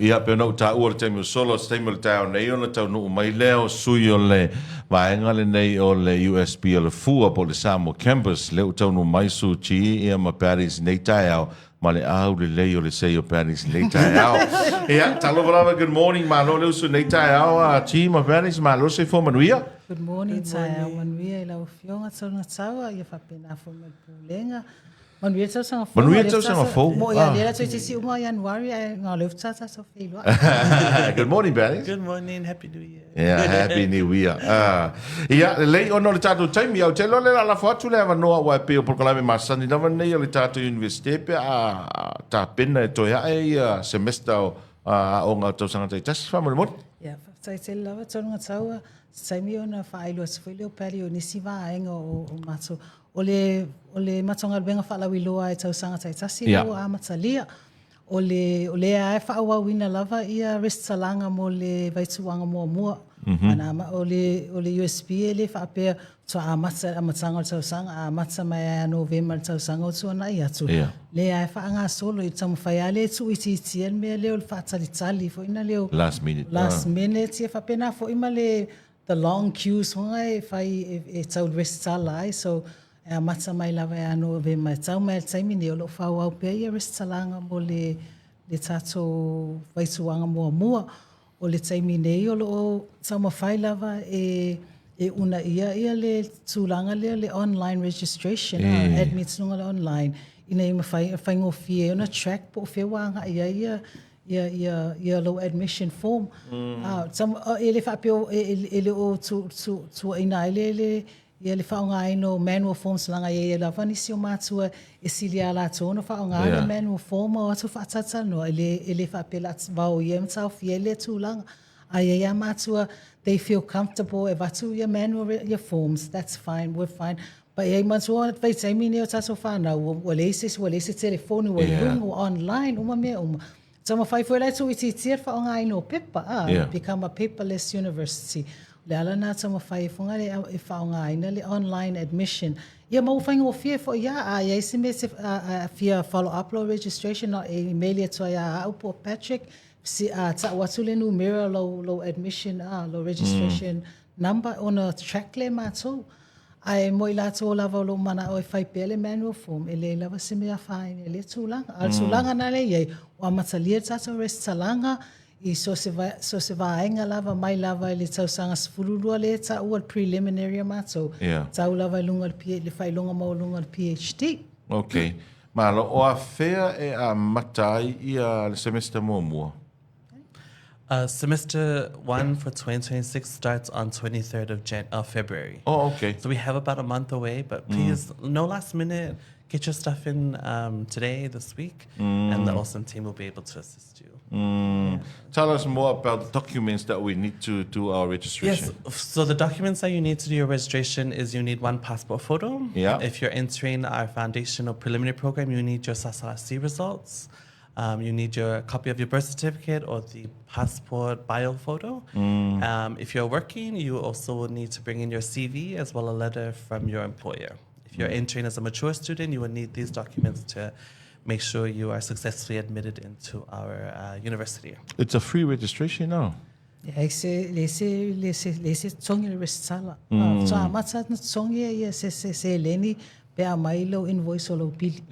Ia pe no ta ua te mo solo stable down nei ona tau no mai leo sui o le vaenga le nei o le USP ALAFUA po le Samoa campus le tau no mai su chi ia ma Paris nei tai au ma le au le lei o le sei o Paris nei tai au. Ia talo vala good morning ma lo le su nei tai au a chi ma Paris ma lo se fo manuia. Good morning tai au manuia ila o fionga tona tsaua ia fa pena fo me pulenga. Manuia tau sanga fo. Manuia tau sanga fo. Mo ia lera tau tisi uma January ngā leu tata so feilua. Good morning, Paris. Good morning, Happy New Year. Yeah, Happy New Year. Ia, lei ono le tātou taimi au te lo le ala fatu le ava noa wa pe o proklame masani na nei le tātou universite pe a ta pena e toia e semester o ngā tau sanga tai tasi wha mo. Ia, tai te lava tonu ngataua, taimi ona whaailoa sifuile o peri o nisi vaenga o mato. O le matonga benga whaalawi loa e tau sanga tai tasi no a matalia. O le ae whaawawina lava ia restalanga mo le vaituanga mua. O le USP e le whaapea toa a matanga o tau sanga, a mata mai a November tau sanga o tua nai atu. Le ae whaanga solo i tamu whaiale tu iti mea leo le whaatalitali fo ina leo. Last minute. Ia whapena fo ima le the long queues honga e whai e tau restala ai, so a mata mai lava e ano ve mai tau mai taimi ni o lo whau au pia ia restalanga mo le tato vaituanga mua o le taimi nei o lo tau ma whai lava e una ia le tūlanga le online registration admits nunga le online ina ima whai ngofi e ona track po whewanga ia low admission form ele whapio ele o tu ina ele ia le whaonga ino manual forms langa ia lava nisi o mātua e sili a la tōna whaonga ino manual form o atu whaatata no ele whapela vau ia mtau fie le tūlanga a ia mātua they feel comfortable e watu ia manual ia forms that's fine we're fine but ia mātua vai taimi ni o tato whana o leise telefoni o lungo online uma mea tama whai fwela tu iti tia whaonga ino pepa become a paperless university le ala nā tama whai whunga le whaonga ina le online admission. Ia mau whainga o fia fo ia a ia isi me se fia follow up lo registration na e email toa ia au po Patrick si ta watu le numera lo admission lo registration number on a track le mātou. Ai mo i lato lava lo mana o e whai pele manual form e le lava se mea whaine le tūlanga. Al tūlanga na le iei o a matalia tato restalanga I so se vaenga lava mai lava le tau sanga sfururua le ta ua preliminary mato. Tau lava lunga le whai lunga mau lunga PhD. Okay. Malo, o a whea e a matai I a le semester mua? Semester 1 for 2026 starts on 23rd of February. Oh, okay. So we have about a month away, but please, no last minute. Get your stuff in today, this week, and the awesome team will be able to assist you. Tell us more about the documents that we need to do our registration. Yes, so the documents that you need to do your registration is you need one passport photo. If you're entering our foundation or preliminary program, you need your SASALAC results. You need your copy of your birth certificate or the passport bio photo. If you're working, you also will need to bring in your CV as well as a letter from your employer. If you're entering as a mature student, you will need these documents to make sure you are successfully admitted into our university. It's a free registration now. Lese tongi restala. So amata tongi ia se leni pe amailo invoice o lo bili.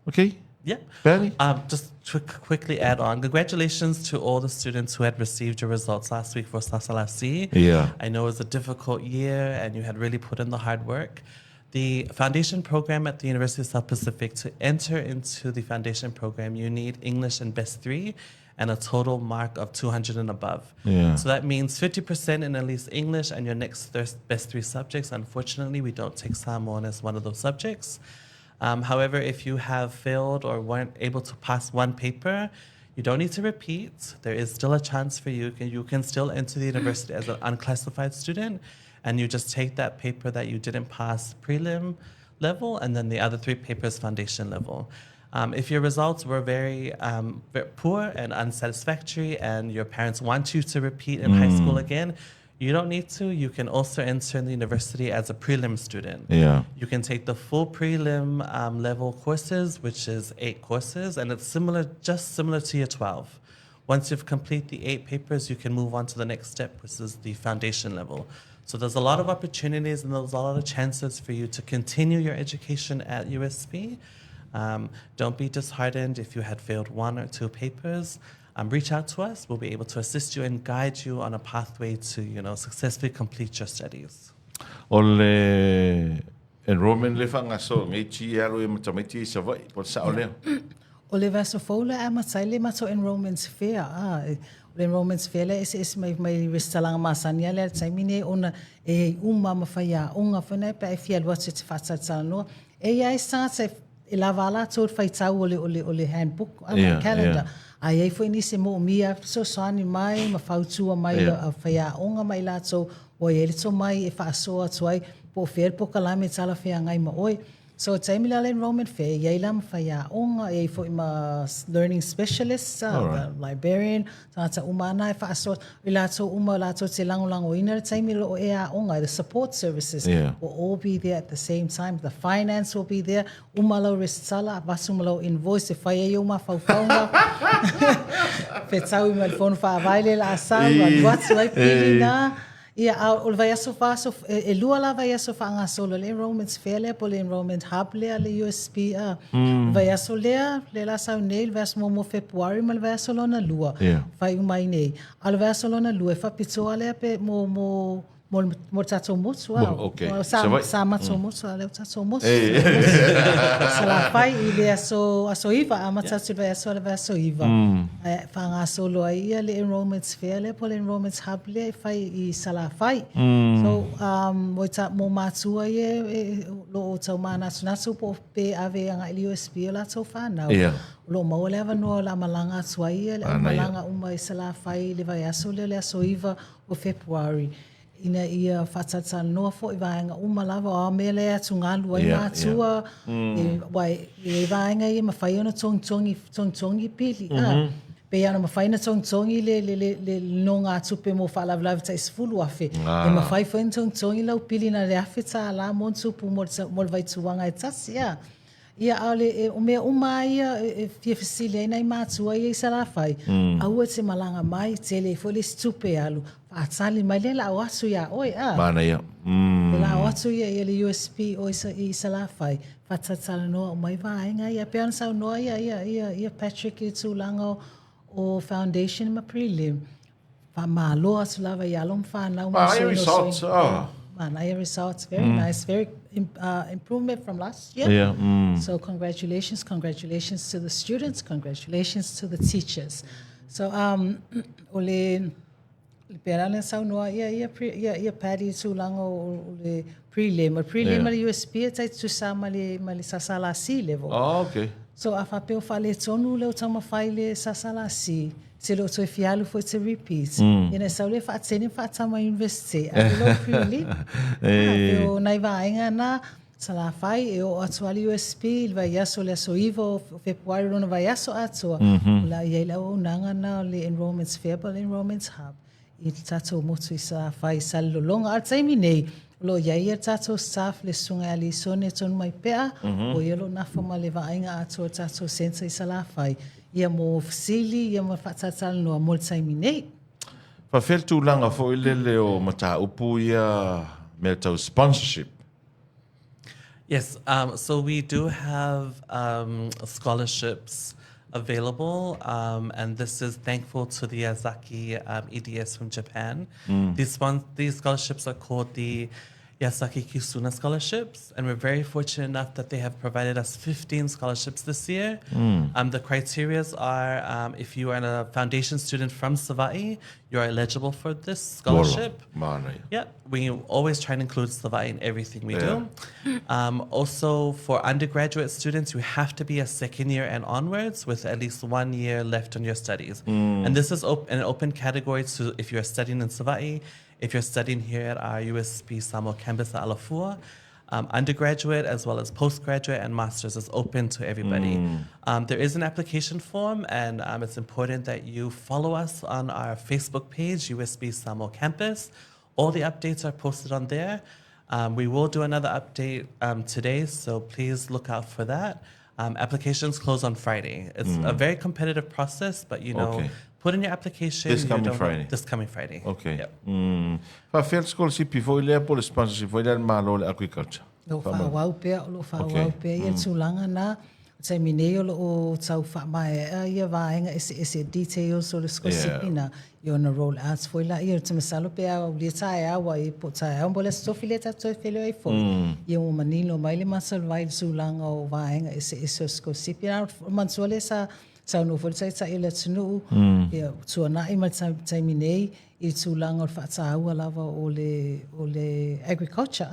Okay. Yeah. Barry? Just to quickly add on, congratulations to all the students who had received your results last week for SASALAC. I know it was a difficult year and you had really put in the hard work. The foundation program at the University of South Pacific, to enter into the foundation program, you need English and Best 3 and a total mark of 200 and above. So that means 50% in at least English and your next Best 3 subjects. Unfortunately, we don't take Samoan as one of those subjects. However, if you have failed or weren't able to pass one paper, you don't need to repeat. There is still a chance for you. You can still enter the university as an unclassified student, and you just take that paper that you didn't pass prelim level, and then the other 3 papers foundation level. If your results were very poor and unsatisfactory, and your parents want you to repeat in high school again, You don't need to. You can also enter in the university as a prelim student. Yeah. You can take the full prelim level courses, which is 8 courses, and it's just similar to year 12. Once you've completed the 8 papers, you can move on to the next step, which is the foundation level. So there's a lot of opportunities and there's a lot of chances for you to continue your education at USP. Don't be disheartened if you had failed 1 or 2 papers. Reach out to us. We'll be able to assist you and guide you on a pathway to, successfully complete your studies. Ole enrollment le fanga so ngai chi aro e matamiti sa vai por sa ole. Ole vaso fola ama saile mato enrollments fair. Enrollments fair le is mai ristalang masanya le taimine ona e mafaya unga fana pa fiel what it fatsa no. Ai starts e lavala to faitau ole handbook calendar. Ai foi ni se mo mia so sani mai mafautua mai a faya onga mai lato o ele to mai e fa so atuai po fer po kalame tala fea ngai ma oi. So time la enrollment fair ye la mafaya onga e foi ma learning specialist librarian tata umana e fa so lato lato te lango ina time lo e a onga the support services will all be there at the same time. The finance will be there. Umalo restala basumalo invoice e fa yo ma fa Fetau i malfon fa vaile la sa what's like pilina ia ol vai aso fa so e lua la vai aso fa nga solo le enrollments fair le pole enrollment hub le USP vai aso le la sa nail vas mo February mal vai aso lona lua vai mai nei al vai aso lona lua fa pizzo ale pe mo tato moço sama moço ale tato moço sala fai ile aso iva ama tato vai aso iva fa nga solo aí le enrollments fair le pole enrollments hub le fai I sala fai so mo matua ye lo tau mana nasu po pe ave nga USP la tau fa na lo mo leva no la malanga suai le malanga uma sala fai le vai aso iva o February ina ia fatata no fo I vaenga lava o mele atu ngalu ai matua e vaenga I mawhai ona tongtongi pili pe ana mawhai na tongtongi le no ngā tupe mo whaalavilavi ta isfulu afe e mawhai fo tongtongi lau pili na le afe ta la mon tupu mo vai tuanga e tasi ia ale o mea ia fia fesile nei matua ia sala fai au te malanga mai tele fo le stupe alu Faatali mai le la asu ia oi Mana ia. La asu ia le USP o I sala fai. Faatalanoaga mai vaenga ia pe ana sau noa ia Patrick I tūlanga o foundation ma prelim. Fa malo asu lava ia lom fa na results. Mana results very nice, very improvement from last year. So congratulations to the students, congratulations to the teachers. So ole Perana sau noa ia padi tūlanga o le prelim. O prelim le USP e tai tusama le sasala C level. Okay. So a whapeo whale tonu leo tama whai le sasala C. Se lo toi fialu foi te repeat. Ina sau le whaatene whaatama university. A lo prelim. Peo nai vaenga na sala whai e o atuali USP il vai aso le aso ivo o Februari rona vai aso atua. La ia ila o nanga na le enrollments fair le enrollments hub. I tato motu I sa whai salolonga. Al taimi nei, lo ia tato staff le sunga ali sone tonu mai pea, o ia lo nafa ma le vaenga ato tato sensa I sa la whai. Ia mo fasili, ia mo whatatala noa mo le taimi nei. Whawhel tūlanga fo ilele o mata upu ia mea tau sponsorship. Yes, so we do have scholarships available, and this is thankful to the Yazaki EDS from Japan. These scholarships are called the Yasaki Kisuna scholarships, and we're very fortunate enough that they have provided us 15 scholarships this year. The criterias are if you are a foundation student from Savai'i, you're eligible for this scholarship. Yeah, we always try to include Savai'i in everything we do. Also, for undergraduate students, you have to be a second year and onwards with at least 1 year left on your studies. And this is an open category to if you're studying in Savai'i, if you're studying here at our USP Samoa campus at Alafua. Undergraduate as well as postgraduate and masters is open to everybody. There is an application form, and it's important that you follow us on our Facebook page, USP Samoa campus. all the updates are posted on there. We will do another update today, so please look out for that. Applications close on Friday. It's a very competitive process, but put in your application. This coming Friday. This coming Friday. Okay. Yep. Fair scholarship before you for the sponsorship for that malo agriculture. Lo whāwau pēr, lo whāwau pēr. Ia tūlanga nā, tai mineo lo o tau whaamae, ia vāenga ese details o le scholarship na, ia na roll outs foi la, ia te masalo pēr au lia tae awa i po tae au, mbole stofi le tato e wheleo e fo. Ia o manilo mai le masalo vai tūlanga o vāenga ese scholarship. Ia mansua le sa no foi tai tai le tunu, ia tuana i mai tai minei, I tūlanga o whaataua lava o le agriculture,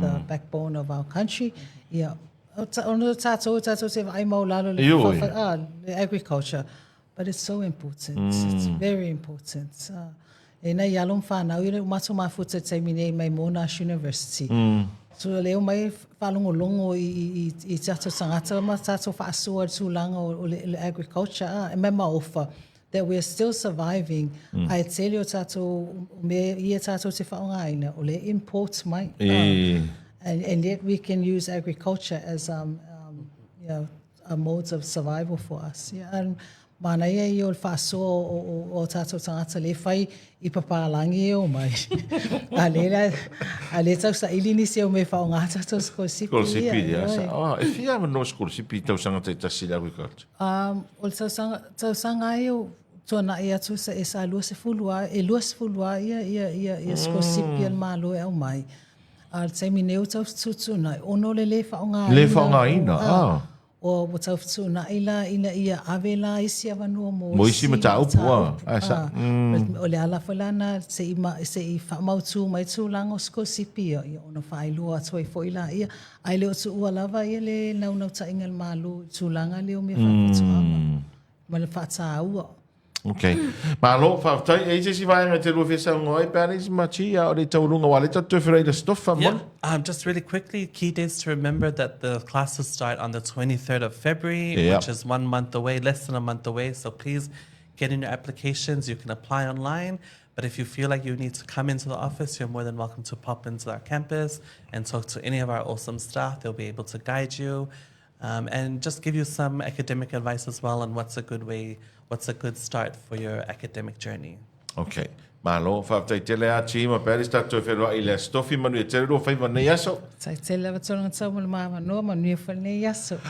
the backbone of our country. Ia, ono tātou te vai mau lalo le agriculture. But it's so important. It's very important. E nei alum whanau, i le umatu mafuta te minei mai Monash University. So leo mai whalongolongo I tātou tangata, ma tātou whaasua tūlanga o le agriculture, e mai maofa. That we are still surviving. I tell you, tato me ia tato te whaongaina o le imports mai. And yet we can use agriculture as a modes of survival for us. Yeah, and mana ia I o le whaasoa o tato tangata le whai I papalangi o mai. A le tau sa ili nisi o me whaongata tau skolsipi. Skolsipi, yeah. If you have no skolsipi, tau sanga te tasi agriculture. O le tau sanga ai o tōna ia tu sa e sa lua se fulua ia skolsipi al malo e au mai. Al te mineu tau tutuna, ono le whaonga. Le whaonga ina, O tau tutuna ila ia avela isi avanua mo. Mo isi mata upua. O le alawhalana se I whamautu mai tūlanga o skolsipi ia ono whailua atu ai foila ia. Ai leo tu ua lava ia le naunau tainga al malo tūlanga leo me whawatuanga. Ma le whataua. Okay. Malo whaftai, e te si vaenga te rua whesa ngoi, pēris machia o le taurunga wale ta tūwhirei le stoffa mon. Just really quickly, key dates to remember that the classes start on the 23rd of February, which is 1 month away, less than a month away. So please get in your applications. You can apply online. But if you feel like you need to come into the office, you're more than welcome to pop into our campus and talk to any of our awesome staff. They'll be able to guide you and just give you some academic advice as well on what's a good start for your academic journey. Okay. Malo, whaftai tele a tima, pēris tātou whenua I le stofi manu e tere rua whaiva nei aso. Tai tele wa tōranga tau mo le māma noa, manu e whanei aso.